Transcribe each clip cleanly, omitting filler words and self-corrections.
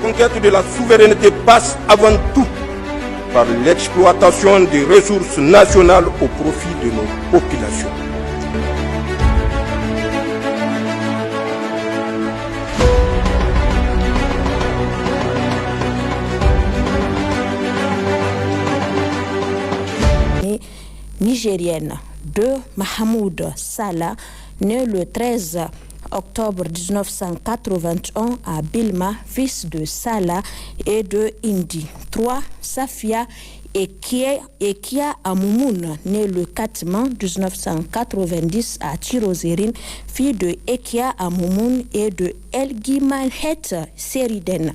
conquête de la souveraineté passe avant tout par l'exploitation des ressources nationales au profit de nos populations. Nigérienne de Mahmoud Salah, né le 13 octobre 1981 à Bilma, fils de Salah et de Indi. 3. Safia Ekia Amoumoun, né le 4 mai 1990 à Tirozérine, fille de Ekia Amoumoun et de Elgimahet Seriden.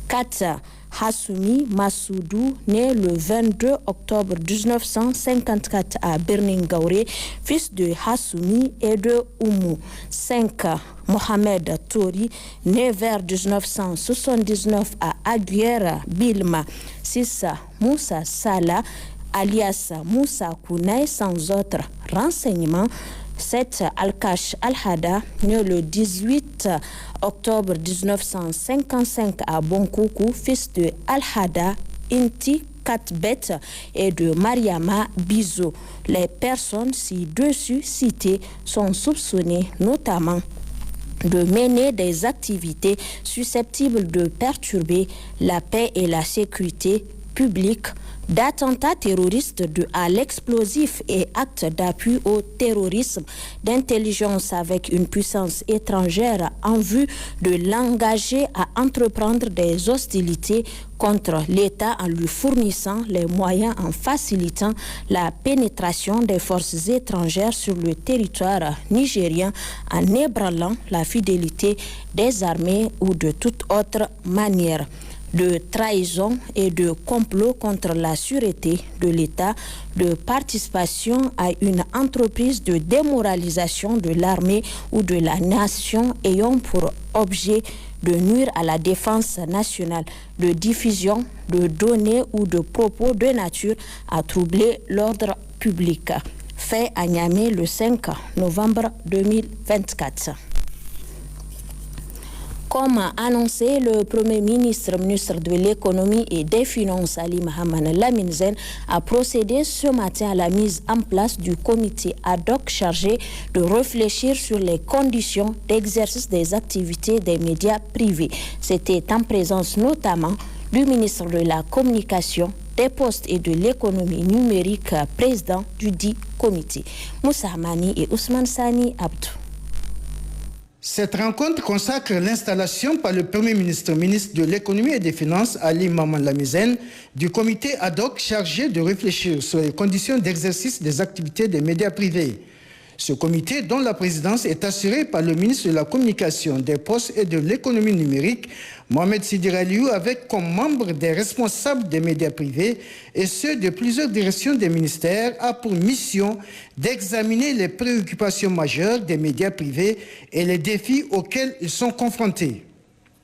4. Hassoumi Massoudou, né le 22 octobre 1954 à Birningaure, fils de Hassoumi et de Oumou. 5. Mohamed Tori, né vers 1979 à Aguera, Bilma. 6. Moussa Salah, alias Moussa Kounaï, sans autre renseignement. 7. Al-Kash Al-Hada, né le 18 octobre 1955 à Bonkoukou, fils de Al-Hada Inti Katbet et de Mariama Bizo. Les personnes ci-dessus citées sont soupçonnées notamment de mener des activités susceptibles de perturber la paix et la sécurité publique, d'attentats terroristes à l'explosif et actes d'appui au terrorisme, d'intelligence avec une puissance étrangère en vue de l'engager à entreprendre des hostilités contre l'État en lui fournissant les moyens en facilitant la pénétration des forces étrangères sur le territoire nigérien en ébranlant la fidélité des armées ou de toute autre manière. De trahison et de complot contre la sûreté de l'État, de participation à une entreprise de démoralisation de l'armée ou de la nation ayant pour objet de nuire à la défense nationale, de diffusion de données ou de propos de nature à troubler l'ordre public. Fait à Niamey le 5 novembre 2024. Comme annoncé, le Premier ministre de l'Économie et des Finances, Ali Mohamed Lamine Zen, a procédé ce matin à la mise en place du comité ad hoc chargé de réfléchir sur les conditions d'exercice des activités des médias privés. C'était en présence notamment du ministre de la Communication, des Postes et de l'Économie numérique, président du dit comité. Moussa Hamani et Ousmane Sani Abdou. Cette rencontre consacre l'installation par le Premier ministre de l'Économie et des Finances, Ali Mohamed Lamine, du comité ad hoc chargé de réfléchir sur les conditions d'exercice des activités des médias privés. Ce comité, dont la présidence est assurée par le ministre de la Communication, des Postes et de l'Économie numérique, Mohamed Sidir Aliou, avec comme membres des responsables des médias privés et ceux de plusieurs directions des ministères, a pour mission d'examiner les préoccupations majeures des médias privés et les défis auxquels ils sont confrontés.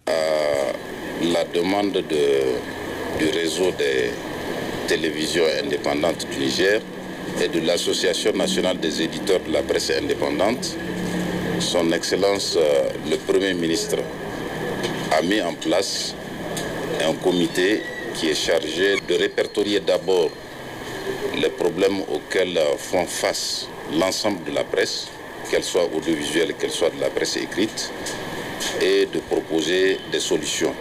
La demande du réseau des télévisions indépendantes du Niger et de l'Association nationale des éditeurs de la presse indépendante, son Excellence le Premier ministre a mis en place un comité qui est chargé de répertorier d'abord les problèmes auxquels font face l'ensemble de la presse, qu'elle soit audiovisuelle, qu'elle soit de la presse écrite, et de proposer des solutions.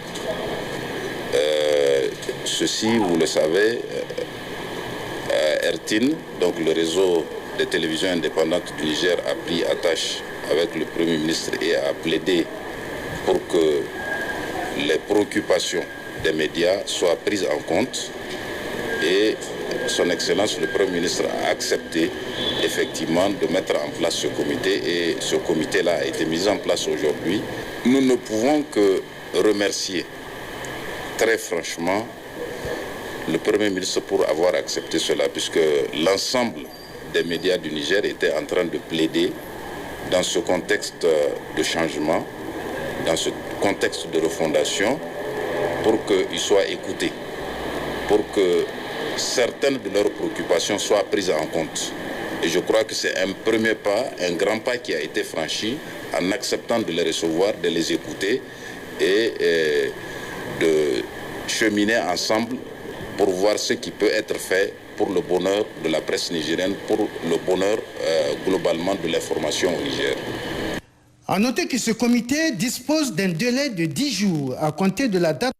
Ceci, vous le savez, ERTIN, donc le réseau des télévisions indépendantes du Niger, a pris attache avec le Premier ministre et a plaidé pour que les préoccupations des médias soient prises en compte, et son Excellence le Premier ministre a accepté effectivement de mettre en place ce comité, et ce comité-là a été mis en place aujourd'hui. Nous ne pouvons que remercier très franchement le Premier ministre pour avoir accepté cela, puisque l'ensemble des médias du Niger étaient en train de plaider dans ce contexte de changement, dans ce contexte de refondation, pour qu'ils soient écoutés, pour que certaines de leurs préoccupations soient prises en compte. Et je crois que c'est un premier pas, un grand pas qui a été franchi en acceptant de les recevoir, de les écouter et de cheminer ensemble pour voir ce qui peut être fait pour le bonheur de la presse nigérienne, pour le bonheur globalement de l'information au Niger. À noter que ce comité dispose d'un délai de 10 jours à compter de la date.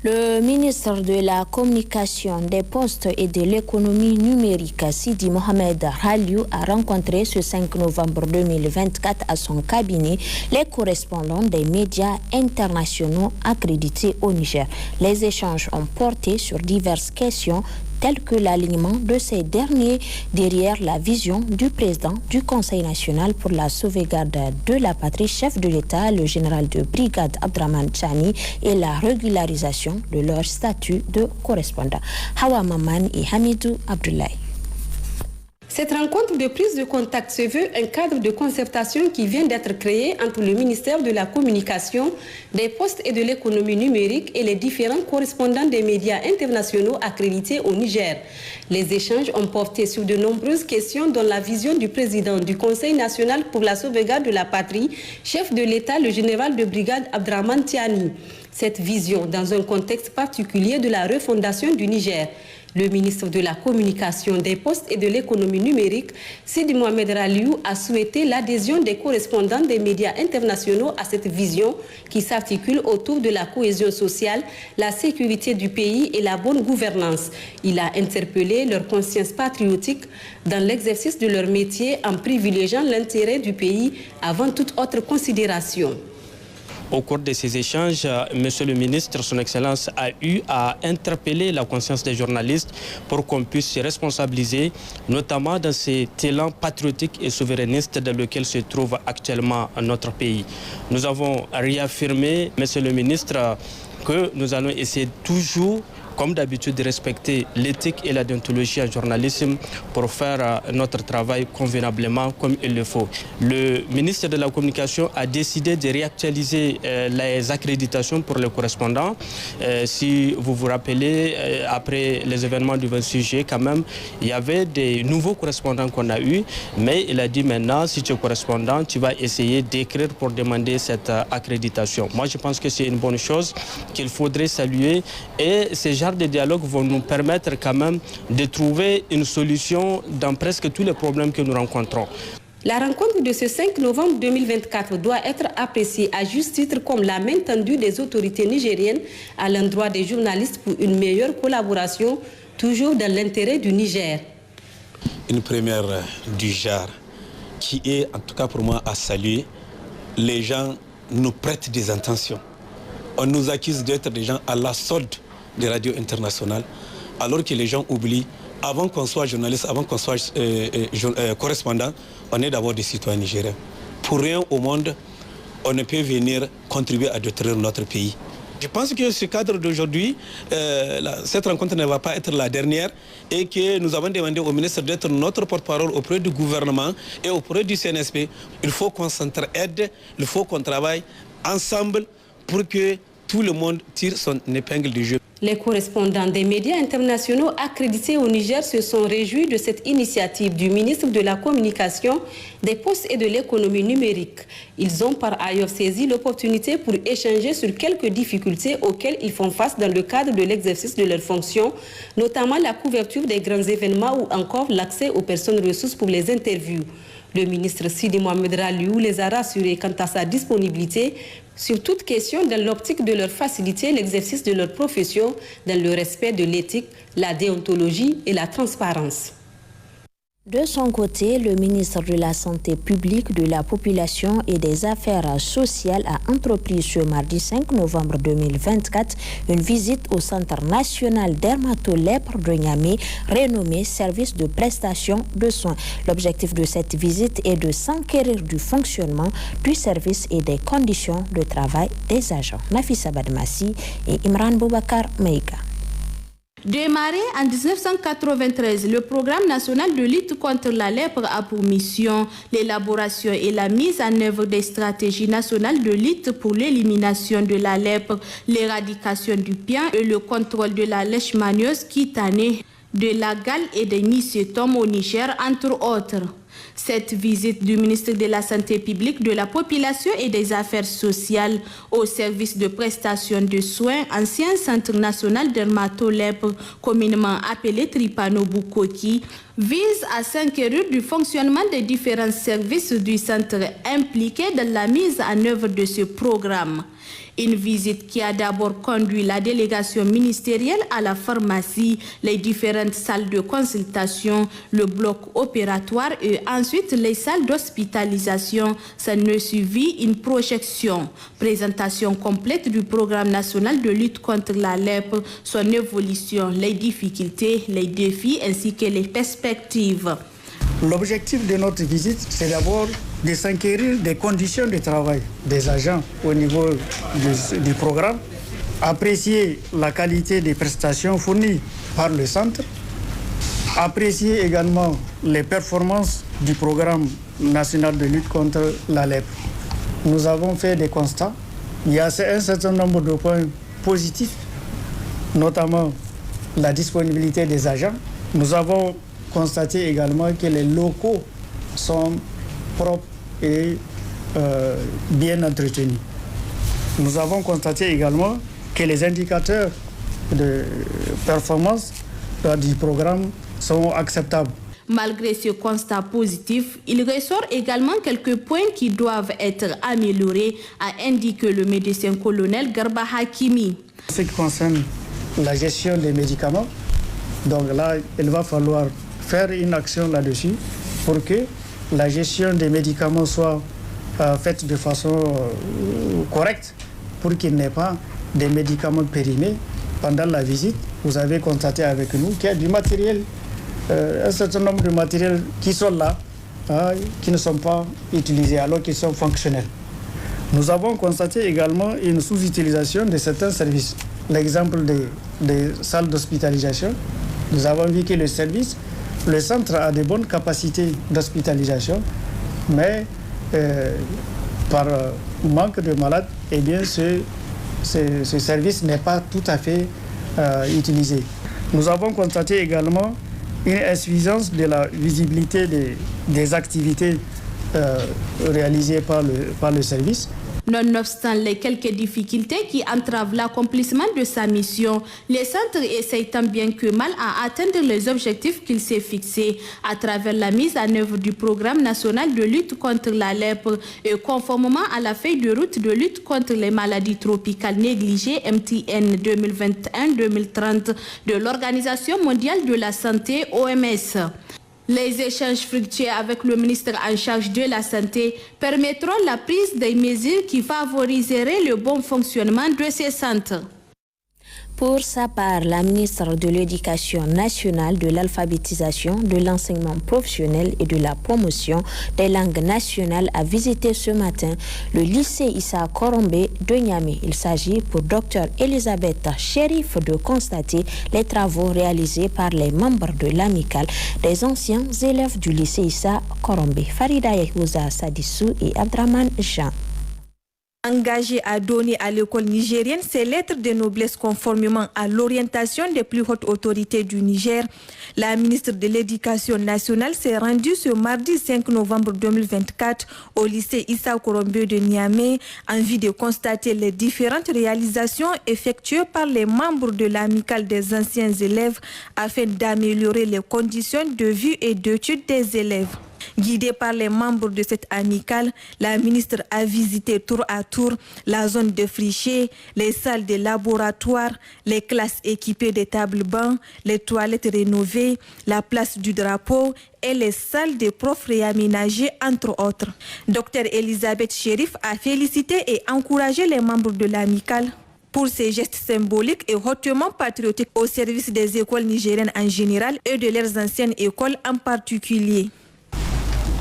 Le ministre de la Communication, des Postes et de l'Économie numérique, Sidi Mohamed Raliou, a rencontré ce 5 novembre 2024 à son cabinet les correspondants des médias internationaux accrédités au Niger. Les échanges ont porté sur diverses questions telles que l'alignement de ces derniers derrière la vision du président du Conseil national pour la sauvegarde de la patrie, chef de l'État, le général de brigade Abdraman Chani, et la régularisation de leur statut de correspondant. Hawa Maman et Hamidou Abdoulaye. Cette rencontre de prise de contact se veut un cadre de concertation qui vient d'être créé entre le ministère de la Communication, des Postes et de l'Économie numérique et les différents correspondants des médias internationaux accrédités au Niger. Les échanges ont porté sur de nombreuses questions dont la vision du président du Conseil national pour la sauvegarde de la patrie, chef de l'État, le général de brigade Abdraman Tiani. Cette vision dans un contexte particulier de la refondation du Niger. Le ministre de la Communication, des Postes et de l'Économie numérique, Sidi Mohamed Raliou, a souhaité l'adhésion des correspondants des médias internationaux à cette vision qui s'articule autour de la cohésion sociale, la sécurité du pays et la bonne gouvernance. Il a interpellé leur conscience patriotique dans l'exercice de leur métier en privilégiant l'intérêt du pays avant toute autre considération. Au cours de ces échanges, Monsieur le ministre, son Excellence, a eu à interpeller la conscience des journalistes pour qu'on puisse se responsabiliser, notamment dans ces élans patriotiques et souverainistes dans lesquels se trouve actuellement notre pays. Nous avons réaffirmé, Monsieur le ministre, que nous allons essayer toujours, comme d'habitude, de respecter l'éthique et la déontologie en journalisme pour faire notre travail convenablement comme il le faut. Le ministre de la Communication a décidé de réactualiser les accréditations pour les correspondants. Si vous vous rappelez, après les événements du 26 juillet, quand même, il y avait des nouveaux correspondants qu'on a eus, mais il a dit maintenant, si tu es correspondant, tu vas essayer d'écrire pour demander cette accréditation. Moi, je pense que c'est une bonne chose qu'il faudrait saluer et ces genres de dialogues vont nous permettre quand même de trouver une solution dans presque tous les problèmes que nous rencontrons. La rencontre de ce 5 novembre 2024 doit être appréciée à juste titre comme la main tendue des autorités nigériennes à l'endroit des journalistes pour une meilleure collaboration, toujours dans l'intérêt du Niger. Une première du genre qui est, en tout cas pour moi, à saluer. Les gens nous prêtent des intentions. On nous accuse d'être des gens à la solde des radios internationales, alors que les gens oublient, avant qu'on soit journaliste, avant qu'on soit correspondant, on est d'abord des citoyens nigériens. Pour rien au monde, on ne peut venir contribuer à détruire notre pays. Je pense que ce cadre d'aujourd'hui, cette rencontre ne va pas être la dernière et que nous avons demandé au ministre d'être notre porte-parole auprès du gouvernement et auprès du CNSP. Il faut qu'on s'entraide, il faut qu'on travaille ensemble pour que tout le monde tire son épingle du jeu. Les correspondants des médias internationaux accrédités au Niger se sont réjouis de cette initiative du ministre de la Communication, des Postes et de l'Économie numérique. Ils ont par ailleurs saisi l'opportunité pour échanger sur quelques difficultés auxquelles ils font face dans le cadre de l'exercice de leurs fonctions, notamment la couverture des grands événements ou encore l'accès aux personnes ressources pour les interviews. Le ministre Sidi Mohamed Raliou les a rassurés quant à sa disponibilité sur toute question dans l'optique de leur faciliter l'exercice de leur profession dans le respect de l'éthique, la déontologie et la transparence. De son côté, le ministre de la Santé publique, de la Population et des Affaires sociales a entrepris ce mardi 5 novembre 2024 une visite au Centre national dermatolèpre de Niamey, renommé Service de prestation de soins. L'objectif de cette visite est de s'enquérir du fonctionnement du service et des conditions de travail des agents. Nafisa Badmassi et Imran Boubacar Meïga. Démarré en 1993, le programme national de lutte contre la lèpre a pour mission l'élaboration et la mise en œuvre des stratégies nationales de lutte pour l'élimination de la lèpre, l'éradication du pien et le contrôle de la leishmaniose cutanée, de la gale et des mycétomes au Niger, entre autres. Cette visite du ministre de la Santé publique, de la Population et des Affaires sociales au service de prestation de soins, ancien Centre national dermatolèpre, communément appelé Tripano Bukoki, vise à s'enquérir du fonctionnement des différents services du centre impliqués dans la mise en œuvre de ce programme. Une visite qui a d'abord conduit la délégation ministérielle à la pharmacie, les différentes salles de consultation, le bloc opératoire et ensuite les salles d'hospitalisation. Ça ne suivit une projection. Présentation complète du programme national de lutte contre la lèpre, son évolution, les difficultés, les défis ainsi que les perspectives. L'objectif de notre visite, c'est d'abord de s'enquérir des conditions de travail des agents au niveau du programme, apprécier la qualité des prestations fournies par le centre, apprécier également les performances du programme national de lutte contre la lèpre. Nous avons fait des constats. Il y a un certain nombre de points positifs, notamment la disponibilité des agents. Nous avons constaté également que les locaux sont propres et bien entretenus. Nous avons constaté également que les indicateurs de performance du programme sont acceptables. Malgré ce constat positif, il ressort également quelques points qui doivent être améliorés, a indiqué le médecin-colonel Garba Hakimi. En ce qui concerne la gestion des médicaments, donc là, il va falloir faire une action là-dessus pour que la gestion des médicaments soit faite de façon correcte, pour qu'il n'y ait pas des médicaments périmés. Pendant la visite, vous avez constaté avec nous qu'il y a du matériel, un certain nombre de matériels qui sont là, qui ne sont pas utilisés alors qu'ils sont fonctionnels. Nous avons constaté également une sous-utilisation de certains services. L'exemple des salles d'hospitalisation, nous avons vu que le centre a de bonnes capacités d'hospitalisation, mais par manque de malades, eh bien, ce service n'est pas tout à fait utilisé. Nous avons constaté également une insuffisance de la visibilité des activités réalisées par le service. Nonobstant les quelques difficultés qui entravent l'accomplissement de sa mission, le centre essaye tant bien que mal à atteindre les objectifs qu'il s'est fixés à travers la mise en œuvre du programme national de lutte contre la lèpre et conformément à la feuille de route de lutte contre les maladies tropicales négligées MTN 2021-2030 de l'Organisation mondiale de la santé OMS. Les échanges fructueux avec le ministre en charge de la Santé permettront la prise des mesures qui favoriseraient le bon fonctionnement de ces centres. Pour sa part, la ministre de l'Éducation nationale, de l'alphabétisation, de l'enseignement professionnel et de la promotion des langues nationales a visité ce matin le lycée Issa Korombe de Niamey. Il s'agit pour Dr Elisabeth Chérif de constater les travaux réalisés par les membres de l'amicale des anciens élèves du lycée Issa Korombe, Farida Yehouza Sadissou et Abdraman Jean. Engagé à donner à l'école nigérienne ses lettres de noblesse conformément à l'orientation des plus hautes autorités du Niger, la ministre de l'Éducation nationale s'est rendue ce mardi 5 novembre 2024 au lycée Issa Korombe de Niamey en vue de constater les différentes réalisations effectuées par les membres de l'amicale des anciens élèves afin d'améliorer les conditions de vie et d'études des élèves. Guidée par les membres de cette amicale, la ministre a visité tour à tour la zone de frichés, les salles de laboratoire, les classes équipées de tables-bancs, les toilettes rénovées, la place du drapeau et les salles de profs réaménagées, entre autres. Dr Elisabeth Chérif a félicité et encouragé les membres de l'amicale pour ces gestes symboliques et hautement patriotiques au service des écoles nigériennes en général et de leurs anciennes écoles en particulier.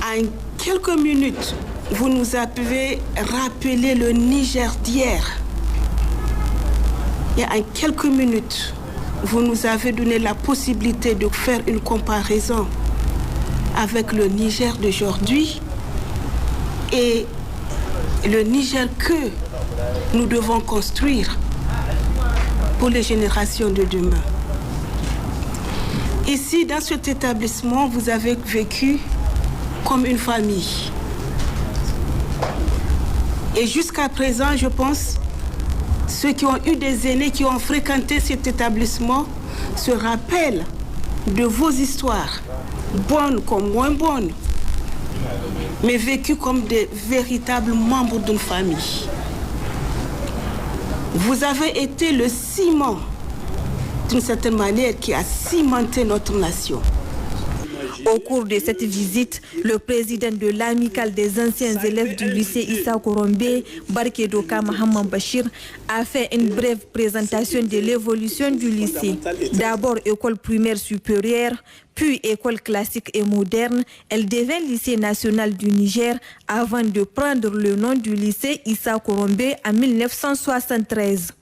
En quelques minutes, vous nous avez rappelé le Niger d'hier. Et en quelques minutes, vous nous avez donné la possibilité de faire une comparaison avec le Niger d'aujourd'hui et le Niger que nous devons construire pour les générations de demain. Ici, dans cet établissement, vous avez vécu comme une famille. Et jusqu'à présent, je pense, ceux qui ont eu des aînés qui ont fréquenté cet établissement se rappellent de vos histoires, bonnes comme moins bonnes, mais vécues comme des véritables membres d'une famille. Vous avez été le ciment, d'une certaine manière, qui a cimenté notre nation. Au cours de cette visite, le président de l'amicale des anciens élèves du lycée Issa Korombe, Barkedoka Mohamed Bachir, a fait une brève présentation de l'évolution du lycée. D'abord école primaire supérieure, puis école classique et moderne, elle devint lycée national du Niger avant de prendre le nom du lycée Issa Korombe en 1973.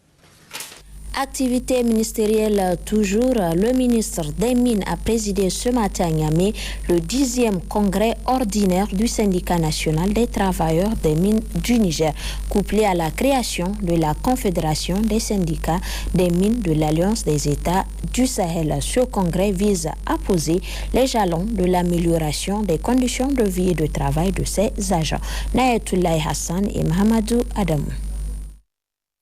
Activité ministérielle toujours, le ministre des Mines a présidé ce matin à Niamey le 10e congrès ordinaire du syndicat national des travailleurs des mines du Niger, couplé à la création de la Confédération des syndicats des mines de l'Alliance des États du Sahel. Ce congrès vise à poser les jalons de l'amélioration des conditions de vie et de travail de ses agents. Nayatoulaye Hassan et Mahamadou Adamou.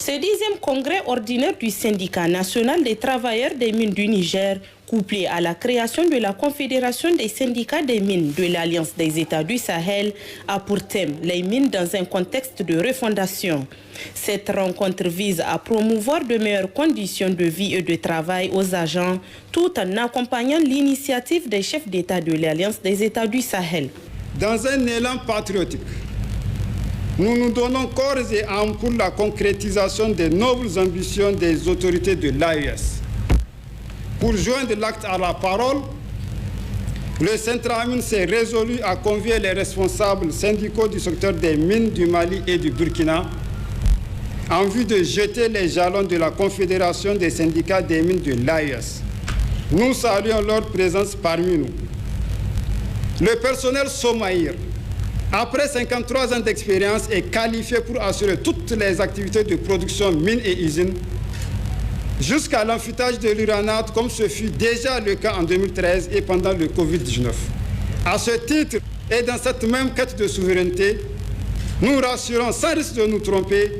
Ce 10e congrès ordinaire du syndicat national des travailleurs des mines du Niger, couplé à la création de la Confédération des syndicats des mines de l'Alliance des États du Sahel, a pour thème les mines dans un contexte de refondation. Cette rencontre vise à promouvoir de meilleures conditions de vie et de travail aux agents, tout en accompagnant l'initiative des chefs d'État de l'Alliance des États du Sahel. Dans un élan patriotique, nous nous donnons corps et âme pour la concrétisation des nobles ambitions des autorités de l'AES. Pour joindre l'acte à la parole, le Centramine s'est résolu à convier les responsables syndicaux du secteur des mines du Mali et du Burkina en vue de jeter les jalons de la Confédération des syndicats des mines de l'AES. Nous saluons leur présence parmi nous. Le personnel Somaïr, après 53 ans d'expérience, est qualifié pour assurer toutes les activités de production mines et usines, jusqu'à l'enfûtage de l'uranate, comme ce fut déjà le cas en 2013 et pendant le Covid-19. À ce titre, et dans cette même quête de souveraineté, nous rassurons sans risque de nous tromper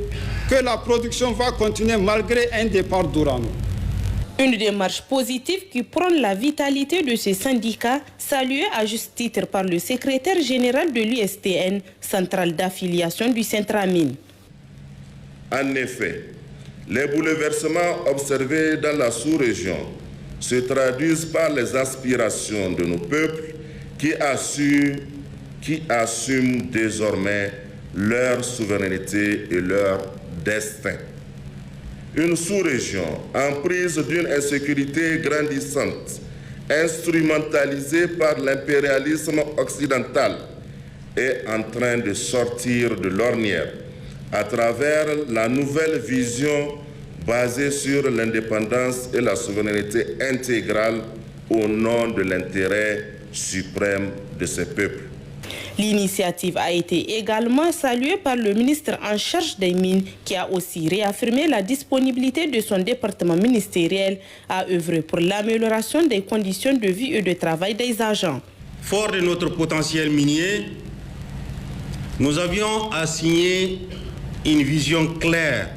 que la production va continuer malgré un départ d'Orano. Une démarche positive qui prône la vitalité de ces syndicats, saluée à juste titre par le secrétaire général de l'USTN, centrale d'affiliation du Centramine. En effet, les bouleversements observés dans la sous-région se traduisent par les aspirations de nos peuples qui assument désormais leur souveraineté et leur destin. Une sous-région en prise d'une insécurité grandissante, instrumentalisée par l'impérialisme occidental, est en train de sortir de l'ornière à travers la nouvelle vision basée sur l'indépendance et la souveraineté intégrale au nom de l'intérêt suprême de ces peuples. L'initiative a été également saluée par le ministre en charge des mines qui a aussi réaffirmé la disponibilité de son département ministériel à œuvrer pour l'amélioration des conditions de vie et de travail des agents. Fort de notre potentiel minier, nous avions assigné une vision claire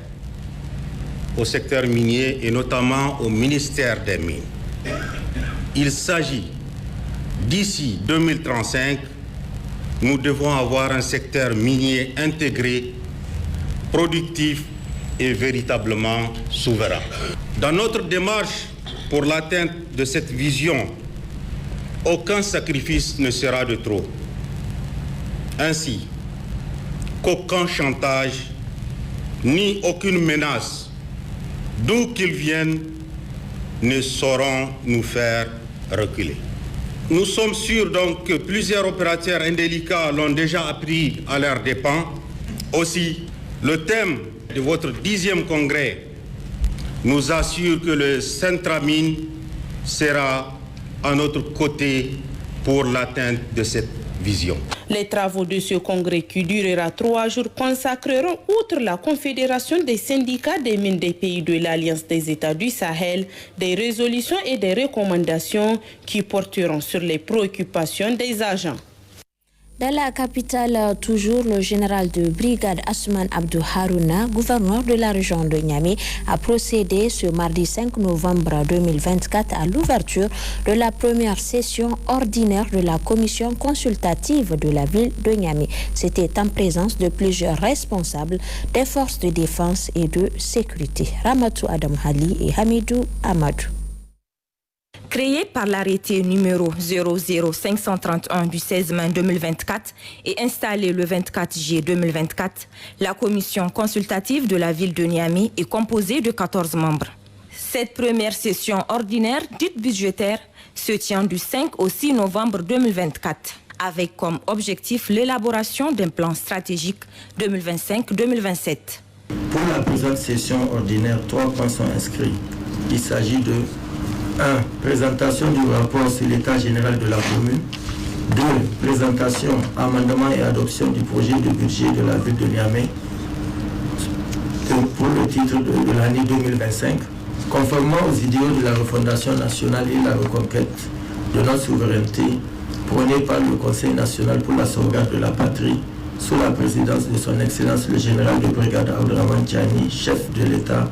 au secteur minier et notamment au ministère des Mines. Il s'agit, d'ici 2035, nous devons avoir un secteur minier intégré, productif et véritablement souverain. Dans notre démarche pour l'atteinte de cette vision, aucun sacrifice ne sera de trop. Ainsi qu'aucun chantage ni aucune menace, d'où qu'ils viennent, ne sauront nous faire reculer. Nous sommes sûrs donc que plusieurs opérateurs indélicats l'ont déjà appris à leurs dépens. Aussi, le thème de votre 10e congrès nous assure que le Centramine sera à notre côté pour l'atteinte de cette vision. Les travaux de ce congrès qui durera 3 jours consacreront, outre la Confédération des syndicats des mines des pays de l'Alliance des États du Sahel, des résolutions et des recommandations qui porteront sur les préoccupations des agents. Dans la capitale, toujours, le général de brigade Asuman Abdou Harouna, gouverneur de la région de Niamey, a procédé ce mardi 5 novembre 2024 à l'ouverture de la première session ordinaire de la commission consultative de la ville de Niamey. C'était en présence de plusieurs responsables des forces de défense et de sécurité. Ramatou Adam Hali et Hamidou Amadou. Créée par l'arrêté numéro 00531 du 16 mai 2024 et installée le 24 juillet 2024, la commission consultative de la ville de Niamey est composée de 14 membres. Cette première session ordinaire, dite budgétaire, se tient du 5 au 6 novembre 2024, avec comme objectif l'élaboration d'un plan stratégique 2025-2027. Pour la présente session ordinaire, 3 points sont inscrits. Il s'agit de 1. Présentation du rapport sur l'état général de la commune. 2. Présentation, amendement et adoption du projet de budget de la ville de Niamey pour le titre de l'année 2025, conformément aux idéaux de la refondation nationale et la reconquête de notre souveraineté prônée par le Conseil national pour la sauvegarde de la patrie, sous la présidence de son Excellence le général de brigade Abdourahmane Tiani, chef de l'État,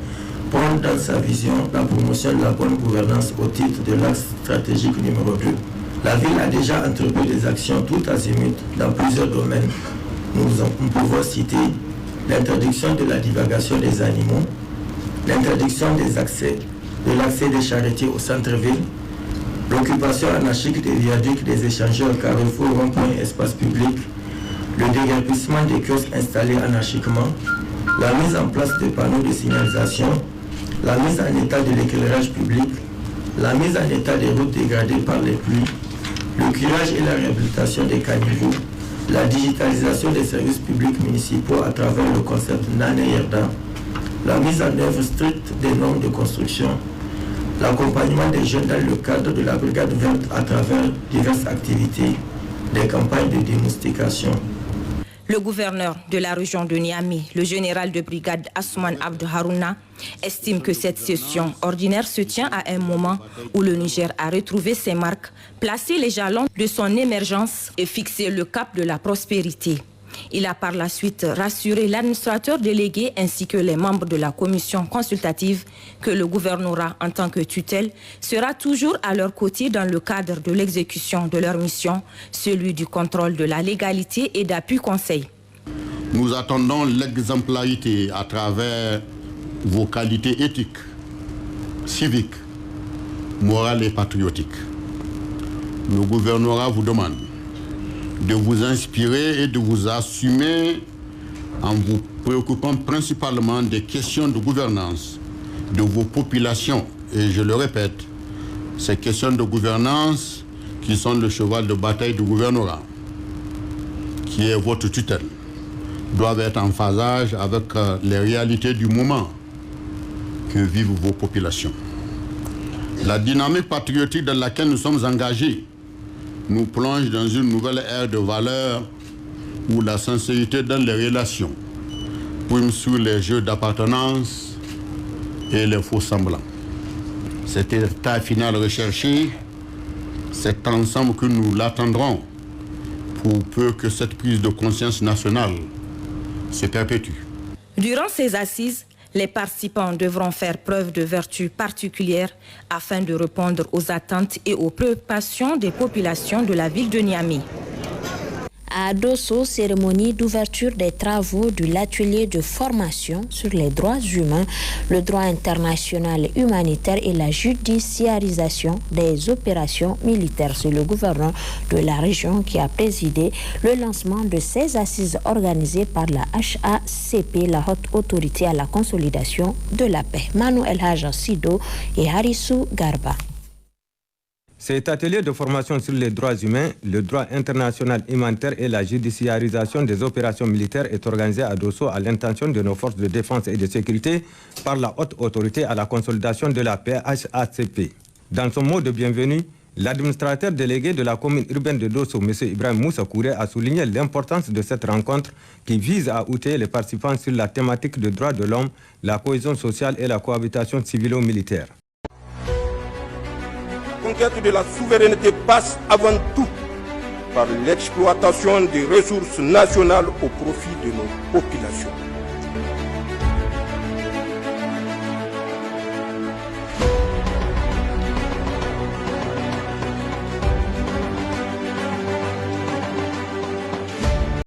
prend dans sa vision la promotion de la bonne gouvernance au titre de l'axe stratégique numéro 2. La ville a déjà entrepris des actions tout azimut dans plusieurs domaines. Nous pouvons citer l'interdiction de la divagation des animaux, l'interdiction de l'accès des charretiers au centre-ville, l'occupation anarchique des viaducs, des échangeurs, carrefours, ronds-points et espaces publics, le déguerpissement des kiosques installés anarchiquement, la mise en place de panneaux de signalisation, la mise en état de l'éclairage public, la mise en état des routes dégradées par les pluies, le curage et la réhabilitation des caniveaux, la digitalisation des services publics municipaux à travers le concept Nane Yerda, la mise en œuvre stricte des normes de construction, l'accompagnement des jeunes dans le cadre de la brigade verte à travers diverses activités, des campagnes de démoustication. Le gouverneur de la région de Niamey, le général de brigade Asuman Abdou Harouna, estime que cette session ordinaire se tient à un moment où le Niger a retrouvé ses marques, placé les jalons de son émergence et fixé le cap de la prospérité. Il a par la suite rassuré l'administrateur délégué ainsi que les membres de la commission consultative que le gouvernorat en tant que tutelle sera toujours à leur côté dans le cadre de l'exécution de leur mission, celui du contrôle de la légalité et d'appui conseil. Nous attendons l'exemplarité à travers vos qualités éthiques, civiques, morales et patriotiques. Le gouvernorat vous demande de vous inspirer et de vous assumer en vous préoccupant principalement des questions de gouvernance de vos populations. Et je le répète, ces questions de gouvernance qui sont le cheval de bataille du gouvernorat, qui est votre tutelle, doivent être en phasage avec les réalités du moment que vivent vos populations. La dynamique patriotique dans laquelle nous sommes engagés nous plonge dans une nouvelle ère de valeurs où la sincérité dans les relations prime sur les jeux d'appartenance et les faux semblants. Cet état final recherché, c'est ensemble que nous l'attendrons pour peu que cette prise de conscience nationale se perpétue. Durant ces assises, les participants devront faire preuve de vertu particulière afin de répondre aux attentes et aux préoccupations des populations de la ville de Niamey. À Dosso, cérémonie d'ouverture des travaux de l'atelier de formation sur les droits humains, le droit international humanitaire et la judiciarisation des opérations militaires. C'est le gouverneur de la région qui a présidé le lancement de ces assises organisées par la HACP, la Haute Autorité à la Consolidation de la Paix. Manuel Haja Sido et Harissou Garba. Cet atelier de formation sur les droits humains, le droit international humanitaire et la judiciarisation des opérations militaires est organisé à Dosso à l'intention de nos forces de défense et de sécurité par la Haute Autorité à la Consolidation de la Paix, HACP. Dans son mot de bienvenue, l'administrateur délégué de la commune urbaine de Dosso, M. Ibrahim Moussa Kouré, a souligné l'importance de cette rencontre qui vise à outiller les participants sur la thématique des droits de l'homme, la cohésion sociale et la cohabitation civilo-militaire. La conquête de la souveraineté passe avant tout par l'exploitation des ressources nationales au profit de nos populations.